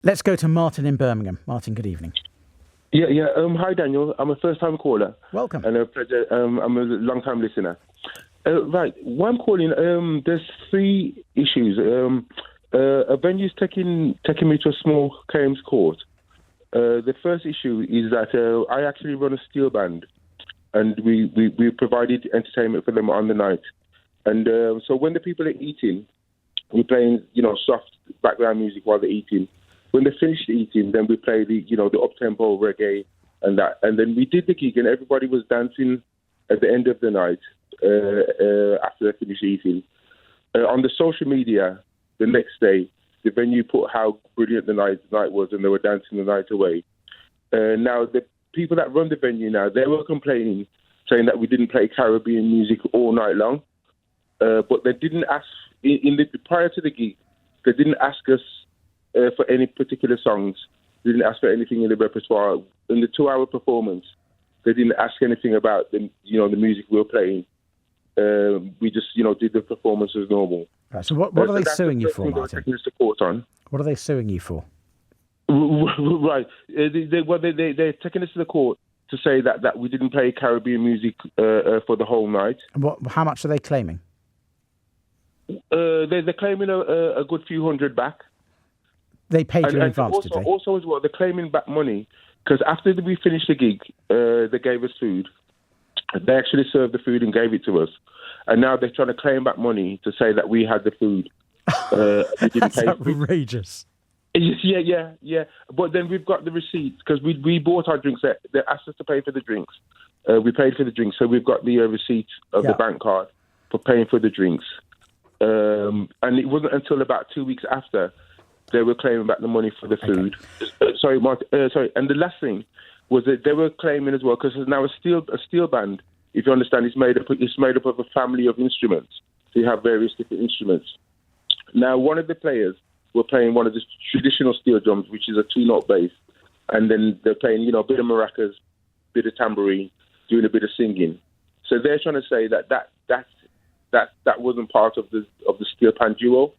Let's go to Martin in Birmingham. Martin, good evening. Yeah. Hi, Daniel. I'm a first-time caller. Welcome. And a pleasure. I'm a long-time listener. Right. Why I'm calling, there's three issues. A venue's taking me to a small claims court. The first issue is that I actually run a steel band, and we provided entertainment for them on the night. And so when the people are eating, we're playing, soft background music while they're eating. When they finished eating, then we play the up-tempo reggae and that. And then we did the gig, and everybody was dancing at the end of the night after they finished eating. On the social media, the next day, the venue put how brilliant the night was, and they were dancing the night away. Now, the people that run the venue now, they were complaining, saying that we didn't play Caribbean music all night long. But they didn't ask, prior to the gig, they didn't ask us for any particular songs. They didn't ask for anything in the repertoire. In the 2-hour performance, they didn't ask anything about the music we were playing. We just, did the performance as normal. Right, so what are they suing you for, Martin? What are they suing you for? Right. They're taking us to the court to say that we didn't play Caribbean music for the whole night. And how much are they claiming? They're claiming a good few hundred back. They paid you in advance, did they? Also, as well, they're claiming back money because after we finished the gig, they gave us food. They actually served the food and gave it to us. And now they're trying to claim back money to say that we had the food. We didn't That's outrageous. Yeah. But then we've got the receipts because we bought our drinks. They asked us to pay for the drinks. We paid for the drinks. So we've got the receipts of the bank card for paying for the drinks. And it wasn't until about 2 weeks after they were claiming back the money for the food. Okay. Sorry, Mark. Sorry. And the last thing was that they were claiming as well, because there's now a steel band. If you understand, it's made up of a family of instruments. So you have various different instruments. Now, one of the players were playing one of the traditional steel drums, which is a 2-note bass, and then they're playing, a bit of maracas, bit of tambourine, doing a bit of singing. So they're trying to say that wasn't part of the steel band duo.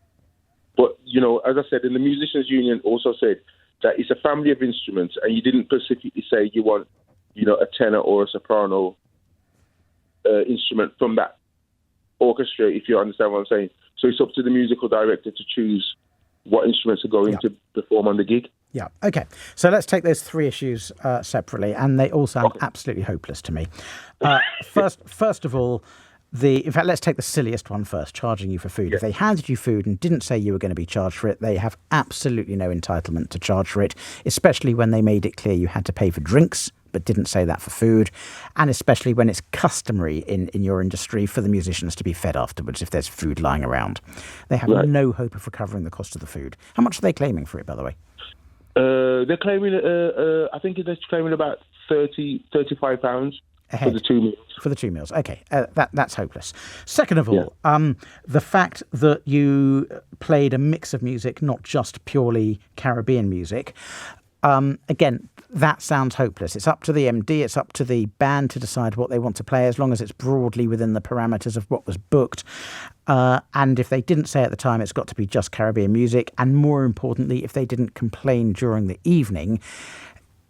But, as I said, and the Musicians Union also said that it's a family of instruments, and you didn't specifically say you want, a tenor or a soprano instrument from that orchestra, if you understand what I'm saying. So it's up to the musical director to choose what instruments are going to perform on the gig. Yeah, okay. So let's take those three issues separately, and they all sound absolutely hopeless to me. First of all, in fact, let's take the silliest one first, charging you for food. Yeah. If they handed you food and didn't say you were going to be charged for it, they have absolutely no entitlement to charge for it, especially when they made it clear you had to pay for drinks, but didn't say that for food, and especially when it's customary in your industry for the musicians to be fed afterwards if there's food lying around. They have no hope of recovering the cost of the food. How much are they claiming for it, by the way? They're claiming, I think they're claiming about £35 for the 2 meals. For the 2 meals. Okay, that's hopeless. Second of all, the fact that you played a mix of music, not just purely Caribbean music, again, that sounds hopeless. It's up to the MD, it's up to the band to decide what they want to play, as long as it's broadly within the parameters of what was booked. And if they didn't say at the time, it's got to be just Caribbean music. And more importantly, if they didn't complain during the evening,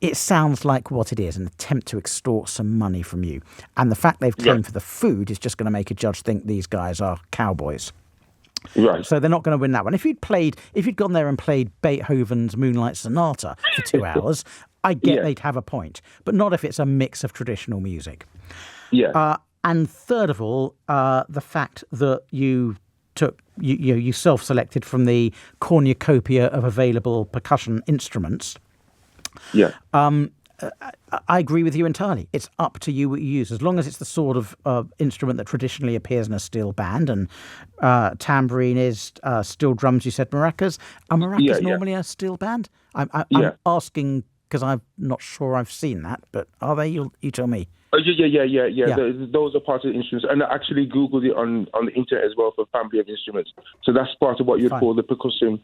it sounds like what it is, an attempt to extort some money from you. And the fact they've claimed for the food is just going to make a judge think these guys are cowboys. Right. So they're not going to win that one. If you'd gone there and played Beethoven's Moonlight Sonata for 2 hours, I get they'd have a point. But not if it's a mix of traditional music. Yeah. And third of all, the fact that you self-selected from the cornucopia of available percussion instruments. Yeah. I agree with you entirely. It's up to you what you use. As long as it's the sort of instrument that traditionally appears in a steel band, and tambourine is steel drums, you said maracas. Are maracas normally a steel band? I'm asking because I'm not sure I've seen that, but are they? You tell me. Yeah. Those are part of the instruments. And I actually Googled it on the internet as well for family of instruments. So that's part of what you'd call the percussion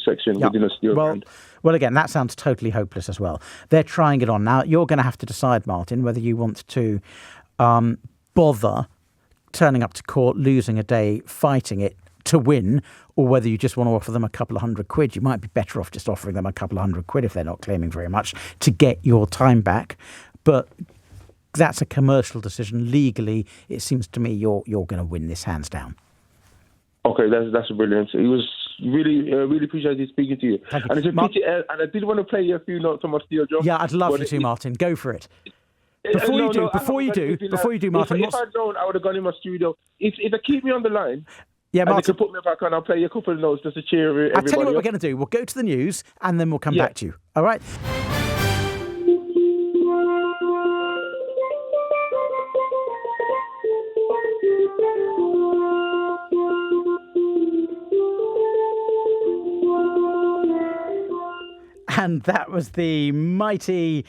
section within a steel band. Well, again, that sounds totally hopeless as well. They're trying it on. Now, you're going to have to decide, Martin, whether you want to bother turning up to court, losing a day, fighting it, to win, or whether you just want to offer them a couple of £100, you might be better off just offering them a couple of £100 if they're not claiming very much to get your time back. But that's a commercial decision. Legally, it seems to me you're going to win this hands down. Okay, that's brilliant. It was really appreciated speaking to you. Thank you. And it's a pity, and I did want to play you a few notes on my steel drum. Yeah, I'd love you to, Martin. Go for it. Before you do, Martin. If I'd known, I would have gone in my studio. If they keep me on the line, yeah, Martin, and they can put me back on, I'll play you a couple of notes just to cheer everybody. I'll tell you what we're going to do. We'll go to the news, and then we'll come back to you. All right? And that was the mighty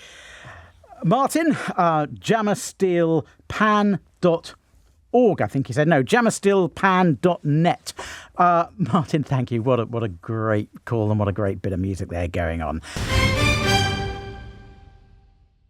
Martin, jammersteelpan.org, I think he said. No, jammersteelpan.net. Martin, thank you. What a great call and what a great bit of music there going on.